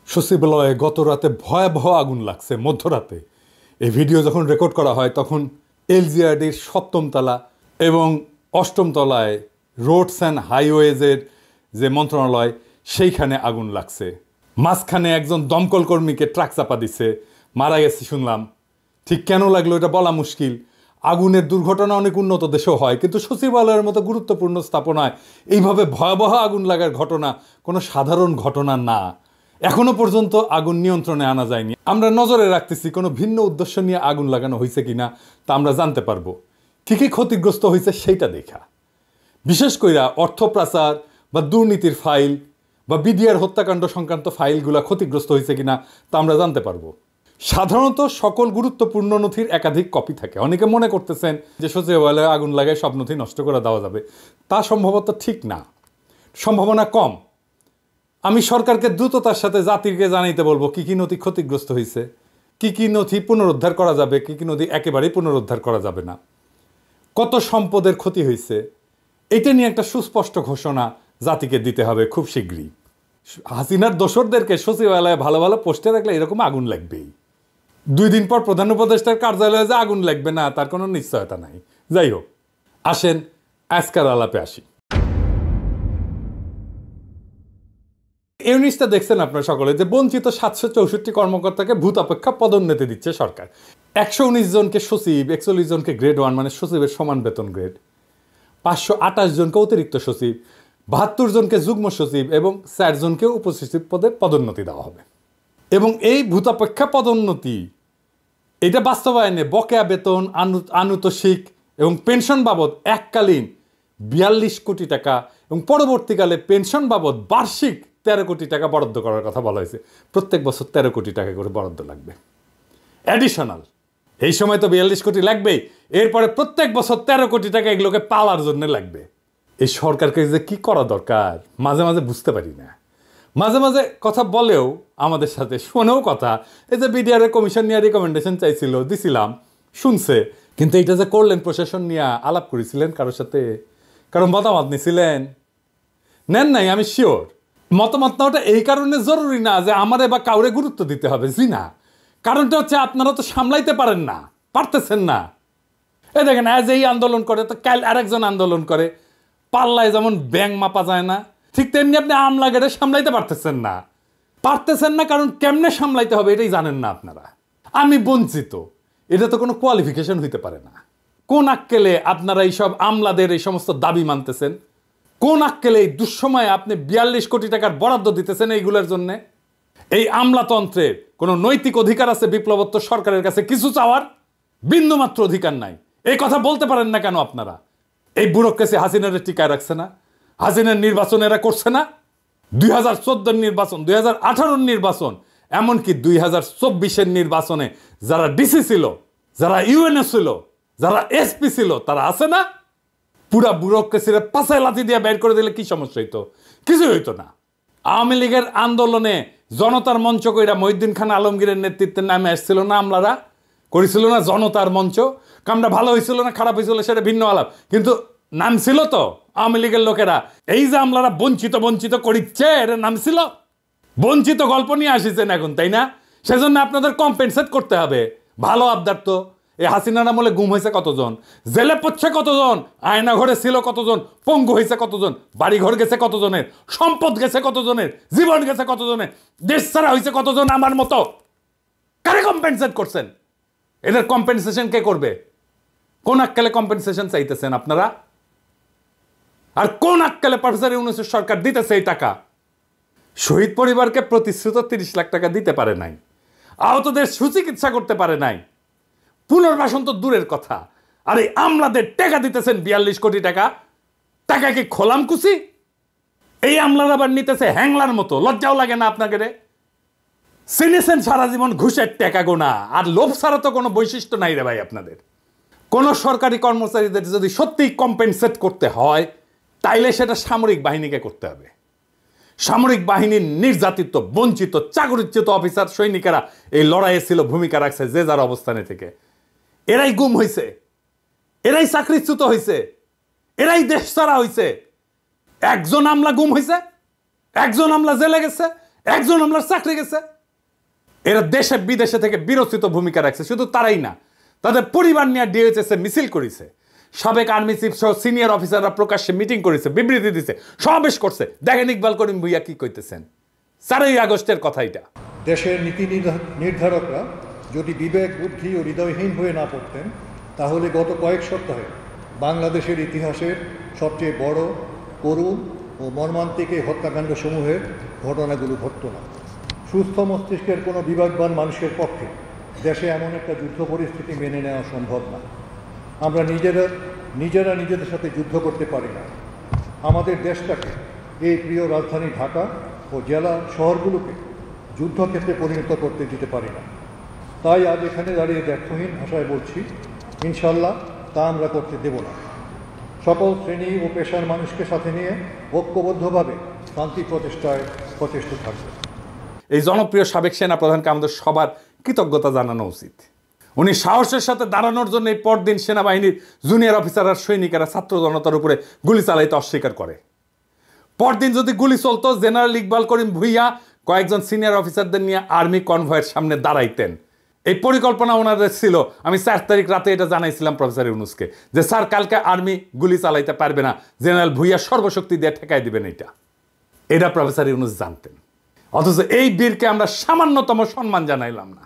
সচিবালয়ে গত রাতে ভয়াবহ আগুন লাগছে মধ্যরাতে। এই ভিডিও যখন রেকর্ড করা হয় তখন এলজিআরডির ৭ম তলা এবং ৮ম তলায় রোডস অ্যান্ড হাইওয়েজের যে মন্ত্রণালয় সেইখানে আগুন লাগছে। মাঝখানে একজন দমকল কর্মীকে ট্রাক চাপা দিছে, মারা গেছে শুনলাম। ঠিক কেন লাগলো এটা বলা মুশকিল। আগুনের দুর্ঘটনা অনেক উন্নত দেশেও হয়, কিন্তু সচিবালয়ের মতো গুরুত্বপূর্ণ স্থাপনায় এইভাবে ভয়াবহ আগুন লাগার ঘটনা কোনো সাধারণ ঘটনা না। এখনো পর্যন্ত আগুন নিয়ন্ত্রণে আনা যায়নি। আমরা নজরে রাখতেছি কোনো ভিন্ন উদ্দেশ্য নিয়ে আগুন লাগানো হয়েছে কিনা তা আমরা জানতে পারবো। কী কী ক্ষতিগ্রস্ত হয়েছে সেইটা দেখা, বিশেষ কইরা অর্থ পাচার বা দুর্নীতির ফাইল বা বিডিআর হত্যাকাণ্ড সংক্রান্ত ফাইলগুলো ক্ষতিগ্রস্ত হয়েছে কিনা তা আমরা জানতে পারবো। সাধারণত সকল গুরুত্বপূর্ণ নথির একাধিক কপি থাকে। অনেকে মনে করতেছেন যে সচিবালয়ে আগুন লাগায় সব নথি নষ্ট করে দেওয়া যাবে, তা সম্ভবত ঠিক না, সম্ভাবনা কম। আমি সরকারকে দ্রুততার সাথে জাতিকে জানাইতে বলবো কী কী নথি ক্ষতিগ্রস্ত হয়েছে, কী কী নথি পুনরুদ্ধার করা যাবে, কী কী নথি একেবারেই পুনরুদ্ধার করা যাবে না, কত সম্পদের ক্ষতি হয়েছে, এটা নিয়ে একটা সুস্পষ্ট ঘোষণা জাতিকে দিতে হবে খুব শীঘ্রই। হাসিনার দোসরদেরকে সচিবালয়ে ভালো ভালো পোস্টে রাখলে এরকম আগুন লাগবেই। 2 দিন পর প্রধান উপদেষ্টার কার্যালয়ে যে আগুন লাগবে না তার কোনো নিশ্চয়তা নাই। যাই হোক, আসেন আজকের আলাপে আসি। এই জিনিসটা দেখছেন আপনারা সকলে যে বঞ্চিত 764 কর্মকর্তাকে ভূত অপেক্ষা পদোন্নতি দিচ্ছে সরকার। 119 জনকে সচিব, 41 জনকে গ্রেড 1 মানে সচিবের সমান বেতন গ্রেড, 528 জনকে অতিরিক্ত সচিব, 72 জনকে যুগ্ম সচিব এবং 4 জনকে উপসচিব পদে পদোন্নতি দেওয়া হবে। এবং এই ভূত অপেক্ষা পদোন্নতি এটা বাস্তবায়নে বকেয়া বেতন, আনুতোষিক এবং পেনশন বাবদ এককালীন 42 কোটি টাকা এবং পরবর্তীকালে পেনশন বাবদ বার্ষিক 13 কোটি টাকা বরাদ্দ করার কথা বলা হয়েছে। প্রত্যেক বছর 13 কোটি টাকা করে বরাদ্দ লাগবে অ্যাডিশনাল। এই সময় তো 42 কোটি লাগবেই, এরপরে প্রত্যেক বছর 13 কোটি টাকা এগুলোকে পাওয়ার জন্য লাগবে। এই সরকারকে যে কী করা দরকার মাঝে মাঝে বুঝতে পারি না। মাঝে মাঝে কথা বলেও আমাদের সাথে, শোনেও কথা। এই যে বিডিআরের কমিশন নিয়ে রিকমেন্ডেশন চাইছিল, দিছিলাম, শুনছে, কিন্তু এইটা যে করলেন প্রশাসন নিয়ে আলাপ করেছিলেন কারোর সাথে, কারণ মতামত নিছিলেন? নেন নাই, আমি শিওর। মতামত নেওয়াটা এই কারণে জরুরি না যে আমারে বা কাউরে গুরুত্ব দিতে হবে, জি না। কারণটা হচ্ছে আপনারা তো সামলাইতে পারেন না, পারতেছেন না। এই দেখেন আজ এই আন্দোলন করে তো কাল আরেকজন আন্দোলন করে, পাল্লায় যেমন ব্যাং মাপা যায় না, ঠিক তেমনি আপনি আমলাগেরে সামলাইতে পারতেছেন না। পারতেছেন না কারণ কেমনে সামলাইতে হবে এটাই জানেন না আপনারা। আমি বঞ্চিত, এটা তো কোনো কোয়ালিফিকেশন হইতে পারে না। কোন আক্কেলে আপনারা এইসব আমলাদের এই সমস্ত দাবি মানতেছেন? কোন আক্কেলে এই দুঃসময়ে আপনি 42 কোটি টাকার বরাদ্দ দিতেছেন এইগুলোর জন্যে? এই আমলাতন্ত্রের কোনো নৈতিক অধিকার আছে বিপ্লবোত্তর সরকারের কাছে কিছু চাওয়ার? বিন্দুমাত্র অধিকার নাই। এই কথা বলতে পারেন না কেন আপনারা? এই ব্যুরোক্রেসি হাসিনারে টিকায় রাখছে না? হাসিনার নির্বাচন এরা করছে না? 2014 নির্বাচন, 2018 নির্বাচন, এমনকি 2024 নির্বাচনে যারা ডিসি ছিল, যারা ইউএনও ছিল, যারা এসপি ছিল, তারা আছে না? পুরা ব্যুরোক্রেসিরে পাছায় লাথি দিয়ে বের করে দিলে কি সমস্যা হইতো? কিছু হইতো না। আওয়ামী লীগের আন্দোলনে জনতার মঞ্চ কইরা মহিউদ্দিন খান আলমগীরের নেতৃত্বে নামে আসছিল না আমলারা, করেছিল না জনতার মঞ্চ। কামটা ভালো হয়েছিল না খারাপ হয়েছিল সেটা ভিন্ন আলাপ, কিন্তু নাম ছিল তো আওয়ামী লীগের লোকেরা। এই যে আমলারা বঞ্চিত বঞ্চিত করিচ্ছে, এর নাম ছিল বঞ্চিত। গল্প নিয়ে আসিছেন এখন, তাই না? সেজন্য আপনাদের কম্পেনসেট করতে হবে। ভালো আবদার তো। এই হাসিনার আমলে গুম হয়েছে কতজন, জেলে পড়ছে কতজন, আয়না ঘরে ছিল কতজন, পঙ্গু হয়েছে কতজন, বাড়ি ঘর গেছে কতজনের, সম্পদ গেছে কতজনের, জীবন গেছে কতজনের, দেশ ছাড়া হয়েছে কতজন আমার মতো। কারে কম্পেনসেট করছেন? এদের কম্পেনসেশন কে করবে? কোন আক্কেলে কম্পেনসেশন চাইতেছেন আপনারা? আর কোন আক্কেলে প্রফেসর ইউনূসের সরকার দিতেছে এই টাকা? শহীদ পরিবারকে প্রতিশ্রুত 30 লাখ টাকা দিতে পারে নাই, আহতদের সুচিকিৎসা করতে পারে নাই, পুনর্বাসন তো দূরের কথা। আর এই আমলাদের টাকা দিতেছেন 42 কোটি টাকা। টাকা কি খোলাম কুচি? এই আমলারা আবার নিতেছে হ্যাংলার মতো। লজ্জাও লাগে না আপনাকে? চিনেছেন সারা জীবন ঘুষের টাকা গোনা, আর লোভ ছাড়া তো কোনো বৈশিষ্ট্য নাই রে ভাই আপনাদের। কোনো সরকারি কর্মচারীদের যদি সত্যিই কম্পেনসেট করতে হয় তাইলে সেটা সামরিক বাহিনীকে করতে হবে। সামরিক বাহিনীর নির্যাতিত, বঞ্চিত, চাকরিচ্যুত অফিসার সৈনিকেরা এই লড়াইয়ে ছিল, ভূমিকা রাখছে যে যার অবস্থানে থেকে। এরাই গুম হয়েছে, এরাই চাকরিচ্যুত হয়েছে, এরাই দেশ ছাড়া হয়েছে। একজন আমলা গুম হয়েছে, একজন আমলা জেলে গেছে, একজন আমলার চাকরি গেছে। এরা দেশে বিদেশে থেকে বিরচিত ভূমিকা রাখছে। শুধু তারাই না, তাদের পরিবার নিয়ে ডিএইচএস এ মিছিল করেছে, সাবেক আর্মি চিফ সহ সিনিয়র অফিসাররা প্রকাশ্যে মিটিং করেছে, বিবৃতি দিছে, সমাবেশ করছে। দেখেন ইকবাল করিম ভুইয়া কি কইতেছেন, 4ই আগস্টের কথা এটা। দেশের নীতি নির্ধারকরা যদি বিবেক, বুদ্ধি ও হৃদয়হীন হয়ে না পড়তেন তাহলে গত কয়েক সপ্তাহে বাংলাদেশের ইতিহাসের সবচেয়ে বড়, করুণ ও মর্মান্তিক এই হত্যাকাণ্ড সমূহের ঘটনাগুলো ঘটত না। সুস্থ মস্তিষ্কের কোনো বিবেকবান মানুষের পক্ষে দেশে এমন একটা যুদ্ধ পরিস্থিতি মেনে নেওয়া সম্ভব না। আমরা নিজেরা নিজেদের সাথে যুদ্ধ করতে পারি না। আমাদের দেশটাকে, এই প্রিয় রাজধানী ঢাকা ও জেলা শহরগুলোকে যুদ্ধক্ষেত্রে পরিণত করতে দিতে পারি না। তাই আজ এখানে দাঁড়িয়ে দ্ব্যর্থহীন ভাষায় বলছি, ইনশাল্লাহ তা আমরা করতে দেব না। সকল শ্রেণী ও পেশার মানুষকে সাথে নিয়ে ঐক্যবদ্ধভাবে শান্তি প্রচেষ্টায় সচেষ্ট থাকবে। এই জনপ্রিয় সাবেক সেনা প্রধানকে আমাদের সবার কৃতজ্ঞতা জানানো উচিত। উনি সাহসের সাথে দাঁড়ানোর জন্য এই পরদিন সেনাবাহিনীর জুনিয়র অফিসার আর সৈনিকেরা ছাত্র জনতার উপরে গুলি চালাইতে অস্বীকার করে। পরদিন যদি গুলি চলতো, জেনারেল ইকবাল করিম ভুইয়া কয়েকজন সিনিয়র অফিসারদের নিয়ে আর্মি কনভয়ের সামনে দাঁড়াইতেন। এই পরিকল্পনা ওনাদের ছিল। আমি 4 তারিখ রাতে এটা জানাইছিলাম প্রফেসর ইউনূসকে যে স্যার কালকে আর্মি গুলি চালাইতে পারবে না, জেনারেল ভুইয়া সর্বশক্তি দিয়ে ঠেকাই দিবেন। এটা প্রফেসর ইউনূস জানতেন। অথচ এই বীরকে আমরা সামান্যতম সম্মান জানাইলাম না।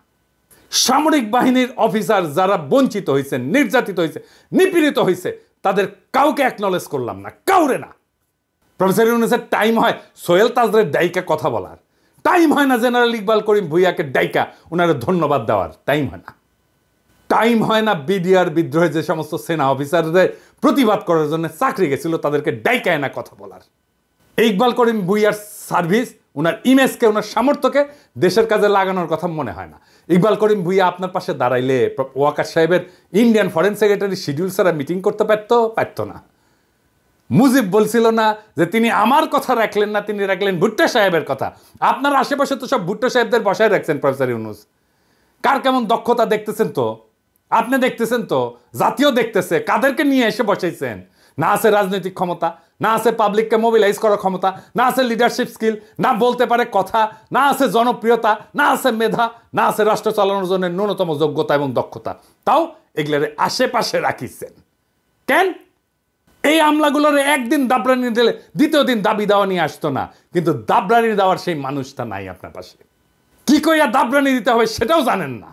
সামরিক বাহিনীর অফিসার যারা বঞ্চিত হয়েছে, নির্যাতিত হয়েছে, নিপীড়িত হয়েছে, তাদের কাউকে অ্যাকনলেজ করলাম না, কাউরে না। প্রফেসর ইউনূসের টাইম হয় সোহেল তাজরের ডাইকা কথা বলার, টাইম হয় না জেনারেল ইকবাল করিম ভুইয়াকে ডাইকা ওনারা ধন্যবাদ দেওয়ার, টাইম হয় না। টাইম হয় না বিডিআর বিদ্রোহে যে সমস্ত সেনা অফিসারদের প্রতিবাদ করার জন্য চাকরি গেছিল তাদেরকে ডাইকায় না কথা বলার। ইকবাল করিম ভুইয়ার সার্ভিস, ওনার ইমেজকে, ওনার সামর্থ্যকে দেশের কাজে লাগানোর কথা মনে হয় না। ইকবাল করিম ভুইয়া আপনার পাশে দাঁড়াইলে ওয়াকার সাহেবের ইন্ডিয়ান ফরেন সেক্রেটারি শিডিউল ছাড়া মিটিং করতে পারতো না। মুজিব বলছিল না যে তিনি আমার কথা রাখলেন না, তিনি রাখলেন ভুট্টো সাহেবের কথা। আপনার আশেপাশে তো সব ভুট্টো সাহেবদের বসায় রাখছেন প্রফেসর ইউনূস। কার কেমন দক্ষতা দেখতেছেন তো, আপনি দেখতেছেন তো, জাতীয় দেখতেছে। কাদেরকে নিয়ে এসে বসাইছেন? না আছে রাজনৈতিক ক্ষমতা, না আছে পাবলিককে মোবিলাইজ করার ক্ষমতা, না আছে লিডারশিপ স্কিল, না বলতে পারে কথা, না আছে জনপ্রিয়তা, না আছে মেধা, না আছে রাষ্ট্র চালানোর জন্য ন্যূনতম যোগ্যতা এবং দক্ষতা। তাও এগুলোর আশেপাশে রাখিছেন কেন? এই আমলাগুলোর একদিন দাবরানি দিলে দ্বিতীয় দিন দাবি দেওয়া নিয়ে আসতো না, কিন্তু দাবরানি দেওয়ার সেই মানুষটা নাই আপনার পাশে। কি কইয়া দাবরানি দিতে হবে সেটাও জানেন না।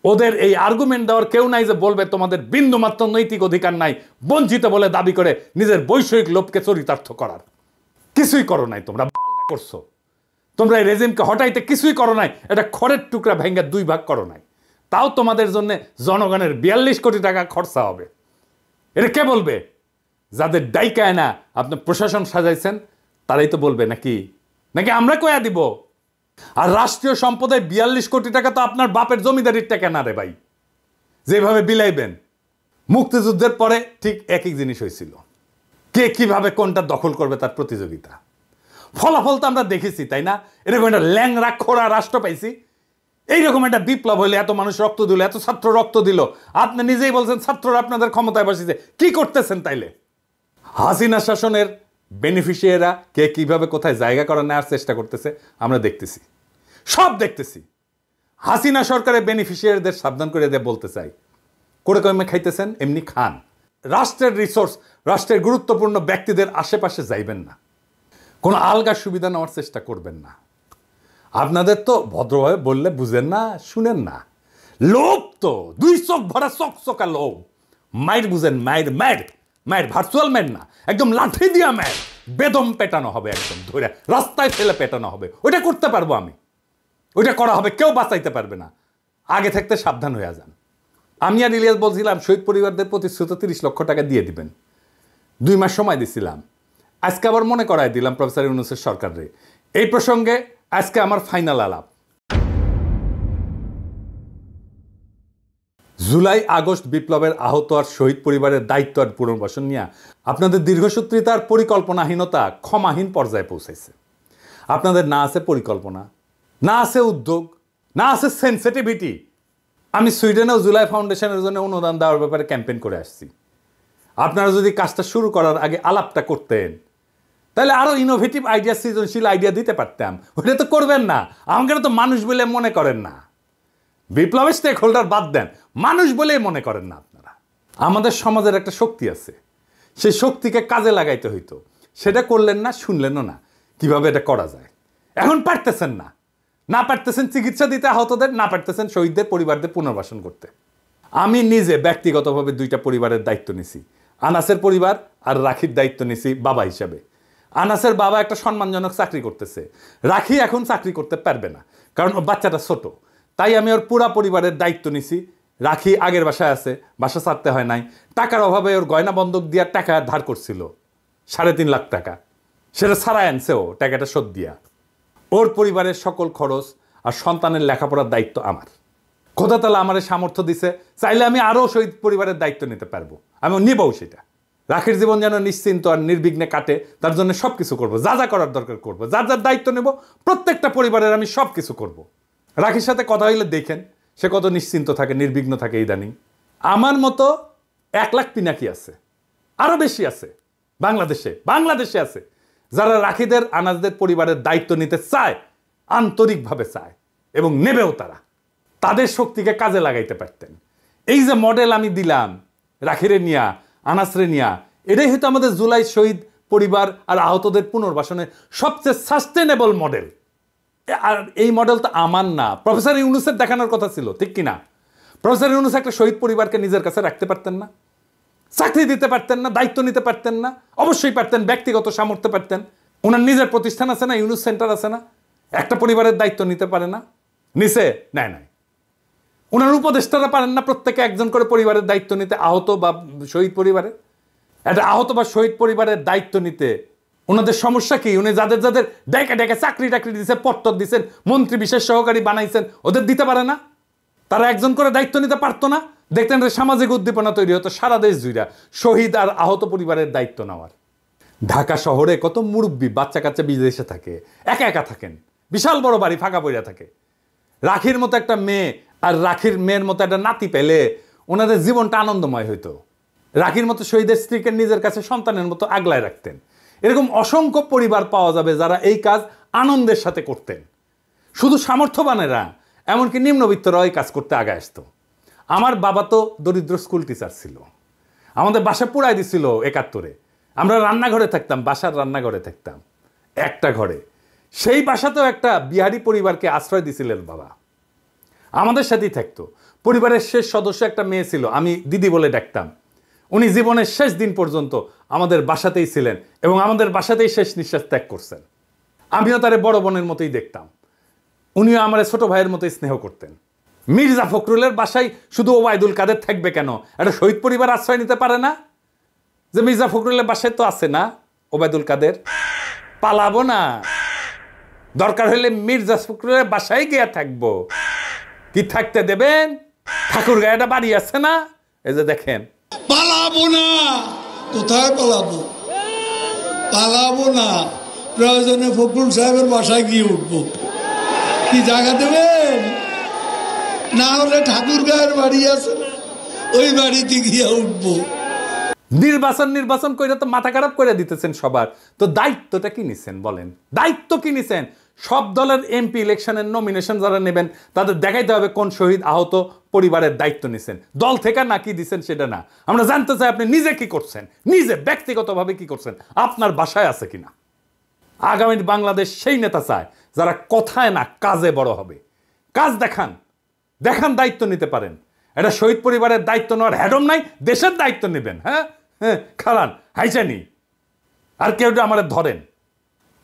ওদের এই আর্গুমেন্ট দেওয়ার কেউ নাই যে বলবে তোমাদের বিন্দুমাত্র নৈতিক অধিকার নাই বঞ্চিত বলে দাবি করে নিজের বৈষয়িক লোভকে চরিতার্থ করার। কিছুই করো নাই তোমরা, করছো তোমরা এই রেজিমকে হটাইতে কিছুই করো নাই। এটা খড়ের টুকরা ভেঙ্গে 2 ভাগ করো নাই। তাও তোমাদের জন্য জনগণের 42 কোটি টাকা খরচা হবে। এটা কে বলবে? যাদের ডাইকায় না আপনি প্রশাসন সাজাইছেন তারাই তো বলবে, নাকি আমরা কয়া দিব? আর রাষ্ট্রীয় সম্পদে 42 কোটি টাকা তো আপনার বাপের জমিদারির টাকা না রে ভাই, যেভাবে বিলাইবেন। মুক্তিযুদ্ধের পরে ঠিক একই জিনিস হয়েছিল, কে কিভাবে কোনটা দখল করবে তার প্রতিযোগিতা। ফলাফল তো আমরা দেখেছি, তাই না? এরকম একটা ল্যাংরা খোড়া রাষ্ট্র পাইছি। এইরকম একটা বিপ্লব হইলে এত মানুষ রক্ত দিল, এত ছাত্র রক্ত দিল। আপনি নিজেই বলছেন ছাত্ররা আপনাদের ক্ষমতায় বসেছে, কি করতেছেন তাইলে? হাসিনা শাসনের বেনিফিশিয়ারিরা কে কিভাবে কোথায় জায়গা করে নেওয়ার চেষ্টা করতেছে আমরা দেখতেছি, সব দেখতেছি। হাসিনা সরকারের বেনিফিশিয়ারিদের সাবধান করে দিয়ে বলতে চাই, করে কমে খাইতেছেন এমনি খান। রাষ্ট্রের রিসোর্স, রাষ্ট্রের গুরুত্বপূর্ণ ব্যক্তিদের আশেপাশে যাইবেন না, কোনো আলগা সুবিধা নেওয়ার চেষ্টা করবেন না। আপনাদের তো ভদ্রভাবে বললে বুঝেন না, শুনেন না। লোভ তো 2 চোখ ভরা চকচকা লোভ। মায়ের বুঝেন, মায়ের ভার্চুয়াল ম্যান না, একদম লাঠি দিয়া ম্যান, বেদম পেটানো হবে, একদম ধরে রাস্তায় ফেলে পেটানো হবে। ওইটা করতে পারবো আমি, ওইটা করা হবে, কেউ বাঁচাইতে পারবে না। আগে থাকতে সাবধান হয়ে যান। আমি আর ইলিয়াস বলছিলাম শহীদ পরিবারদের প্রতিশ্রুত 30 লক্ষ টাকা দিয়ে দিবেন, 2 মাস সময় দিছিলাম। আজকে আবার মনে করায় দিলাম প্রফেসর ইউনূসের সরকারে। এই প্রসঙ্গে আজকে আমার ফাইনাল আলাপ। জুলাই আগস্ট বিপ্লবের আহত আর শহীদ পরিবারের দায়িত্ব আর পুনর্বাসন নিয়ে আপনাদের দীর্ঘসূত্রিতার পরিকল্পনাহীনতা ক্ষমাহীন পর্যায়ে পৌঁছেছে। আপনাদের না আছে পরিকল্পনা, না আছে উদ্যোগ, না আছে সেন্সিটিভিটি। আমি সুইডেনেও জুলাই ফাউন্ডেশনের জন্য অনুদান দেওয়ার ব্যাপারে ক্যাম্পেইন করে আসছি। আপনারা যদি কাজটা শুরু করার আগে আলাপটা করতেন, তাহলে আরো ইনোভেটিভ আইডিয়া, সৃজনশীল আইডিয়া দিতে পারতাম। ওটা তো করবেন না, আমাকে তো মানুষ বলে মনে করেন না। বিপ্লবের স্টেক হোল্ডার বাদ দেন, মানুষ বলেই মনে করেন না আপনারা। আমাদের সমাজের একটা শক্তি আছে, সেই শক্তিকে কাজে লাগাইতে হইতো। সেটা করলেন না, শুনলেনও না কিভাবে এটা করা যায়। এখন পারতেছেন না, না পারতেছেন চিকিৎসা দিতে আহতদের, না পারতেছেন শহীদদের পরিবারদের পুনর্বাসন করতে। আমি নিজে ব্যক্তিগতভাবে 2টা পরিবারের দায়িত্ব নিছি, আনাসের পরিবার আর রাখির দায়িত্ব নিছি বাবা হিসাবে। আনাসের বাবা একটা সম্মানজনক চাকরি করতেছে, রাখি এখন চাকরি করতে পারবে না, কারণ ওর বাচ্চাটা ছোট। তাই আমি ওর পুরা পরিবারের দায়িত্ব নিছি। রাখি আগের বাসায় আছে, বাসা ছাড়তে হয় নাই। টাকার অভাবে ওর গয়না বন্ধক দিয়ে টাকা ধার করছিল 3.5 লাখ টাকা, সেটা ছাড়াই আনছে ও টাকাটা শোধ দিয়া। ওর পরিবারের সকল খরচ আর সন্তানের লেখাপড়ার দায়িত্ব আমার। খোদা তাআলা আমার সামর্থ্য দিছে, চাইলে আমি আরও শহীদ পরিবারের দায়িত্ব নিতে পারবো, আমি নিবও সেটা। রাখির জীবন যেন নিশ্চিন্ত আর নির্বিঘ্নে কাটে, তার জন্য সব কিছু করবো, যা যা করার দরকার করবো, যার যার দায়িত্ব নেব, প্রত্যেকটা পরিবারের আমি সব কিছু করবো। রাখির সাথে কথা হইলে দেখেন সে কত নিশ্চিন্ত থাকে, নির্বিঘ্ন থাকে। ইদানিং আমার মতো 1 লাখ পিনাকি আছে, আরো বেশি আছে বাংলাদেশে আছে, যারা রাখিদের আনাজদের পরিবারের দায়িত্ব নিতে চায়, আন্তরিকভাবে চায় এবং নেবেও। তারা তাদের শক্তিকে কাজে লাগাইতে পারতেন। এই যে মডেল আমি দিলাম রাখিরে নিয়া, আনাসরে নিয়া, এটাই হয়তো আমাদের জুলাই শহীদ পরিবার আর আহতদের পুনর্বাসনের সবচেয়ে সাস্টেনেবল মডেল। আর এই মডেল তো আমার না, প্রফেসর ইউনূসের দেখানোর কথা ছিল, ঠিক কিনা? প্রফেসর ইউনূস একটা শহীদ পরিবারকে নিজের কাছে রাখতে পারতেন না? চাকরি দিতে পারতেন না? দায়িত্ব নিতে পারতেন না? অবশ্যই পারতেন, ব্যক্তিগত সামর্থ্য পারতেন। ওনার নিজের প্রতিষ্ঠান আছে না, ইউনূস সেন্টার আছে না? একটা পরিবারের দায়িত্ব নিতে পারে না? নিছে? নাই। ওনার উপদেষ্টারা পারেন না প্রত্যেকে একজন করে পরিবারের দায়িত্ব নিতে, আহত বা শহীদ পরিবারের? একটা আহত বা শহীদ পরিবারের দায়িত্ব নিতে ওনাদের সমস্যা কি? উনি যাদের যাদের ডেকে চাকরি দিয়েছেন, পত্তর দিয়েছেন, মন্ত্রী বিশেষ সহকারী বানাইছেন, ওদের দিতে পারে না? তারা একজন করে দায়িত্ব নিতে পারতো না? দেখতেন সামাজিক উদ্দীপনা তৈরি হতো সারা দেশ জুড়ে শহীদ আর আহত পরিবারের দায়িত্ব নেওয়ার। ঢাকা শহরে কত মুরব্বী বাচ্চা কাচ্চা বিদেশে থাকে, একা থাকেন, বিশাল বড় বাড়ি ফাঁকা পড়ে থাকে। রাখির মতো একটা মেয়ে আর রাখির মেয়ের মতো একটা নাতি পেলে ওনাদের জীবনটা আনন্দময় হইতো। রাখির মতো শহীদের স্ত্রীকে নিজের কাছে সন্তানের মতো আগলায় রাখতেন। এরকম অসংখ্য পরিবার পাওয়া যাবে যারা এই কাজ আনন্দের সাথে করতেন। শুধু সামর্থ্যবানেরা, এমনকি নিম্নবিত্তরাও এই কাজ করতে আগে আসতো। আমার বাবা তো দরিদ্র স্কুল টিচার ছিল, আমাদের বাসা পুড়াই দিছিল 71-এ। আমরা রান্নাঘরে থাকতাম, বাসার রান্নাঘরে থাকতাম একটা ঘরে। সেই বাসাতেও একটা বিহারি পরিবারকে আশ্রয় দিছিলেন বাবা, আমাদের সাথেই থাকতো। পরিবারের শেষ সদস্য একটা মেয়ে ছিল, আমি দিদি বলে ডাকতাম। উনি জীবনের শেষ দিন পর্যন্ত আমাদের বাসাতেই ছিলেন এবং আমাদের বাসাতেই শেষ নিঃশ্বাস ত্যাগ করছেন। আমিও তারে বড় বোনের মতোই দেখতাম, উনিও আমার ছোট ভাইয়ের মতোই স্নেহ করতেন। মির্জা ফখরুলের বাসায় শুধু ওবায়দুল কাদের থাকবে কেন? একটা শহীদ পরিবার আশ্রয় নিতে পারে না? যে মির্জা ফখরুলের বাসায় তো আছে না ওবায়দুল কাদের? পালাবো না, দরকার হলে মির্জা ফখরুলের বাসায় গিয়ে থাকবো। কি থাকতে দেবেন? ঠাকুর গায়েটা বাড়ি আছে না, এই যে দেখেন। পালাবো না, কোথায় পালাবো না, প্রয়োজনে ফখরুল সাহেবের বাসায় গিয়ে উঠবো। কি জায়গা দেবেন? না হলে ঠাকুর গায়ের বাড়ি আছে না, ওই বাড়িতে গিয়ে উঠবো। নির্বাচন করে তো মাথা খারাপ করে দিতেছেন সবার। তো দায়িত্বটা কি নিছেন বলেন? দায়িত্ব কি নিছেন? সব দলের এমপি ইলেকশনের নমিনেশন যারা নেবেন তাদের দেখাইতে হবে কোন শহীদ আহত পরিবারের দায়িত্ব নিছেন। দল থেকে না কি দিচ্ছেন সেটা না, আমরা জানতে চাই আপনি নিজে কি করছেন, নিজে ব্যক্তিগতভাবে কি করছেন, আপনার বাসায় আছে কিনা। আগামী বাংলাদেশ সেই নেতা চায় যারা কথায় না কাজে বড় হবে। কাজ দেখান দায়িত্ব নিতে পারেন। এটা শহীদ পরিবারের দায়িত্ব নেওয়ার হ্যাডম নাই, দেশের দায়িত্ব নেবেন। হ্যাঁ, খালান হাইচানি আর কেউ আমাদের ধরেন,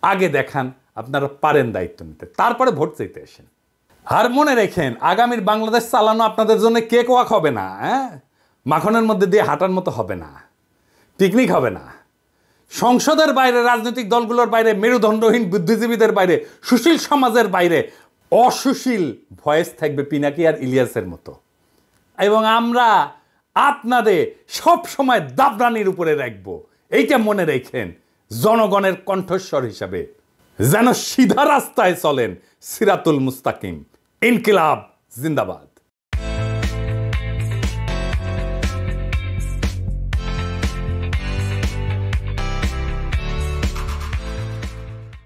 আগে দেখান আপনারা পারেন দায়িত্ব নিতে, তারপরে ভোট চাইতে আসেন। আর মনে রেখেন, আগামীর বাংলাদেশ চালানো আপনাদের জন্য কেক ওয়াক হবে না, মাখনের মধ্যে দিয়ে হাঁটার মতো হবে না, পিকনিক হবে না। সংসদের বাইরে, রাজনৈতিক দলগুলোর বাইরে, মেরুদণ্ডহীন বুদ্ধিজীবীদের বাইরে, সুশীল সমাজের বাইরে অসুশীল ভয়েস থাকবে পিনাকি আর ইলিয়াসের মতো। এবং আমরা আপনাদের সব সময় দাবরানির উপরে রাখবো। এইটা মনে রেখেন জনগণের কণ্ঠস্বর হিসাবে, যেন সিধা রাস্তায় চলেন, সিরাতুল মুস্তাকিম। ইনকিলাব জিন্দাবাদ।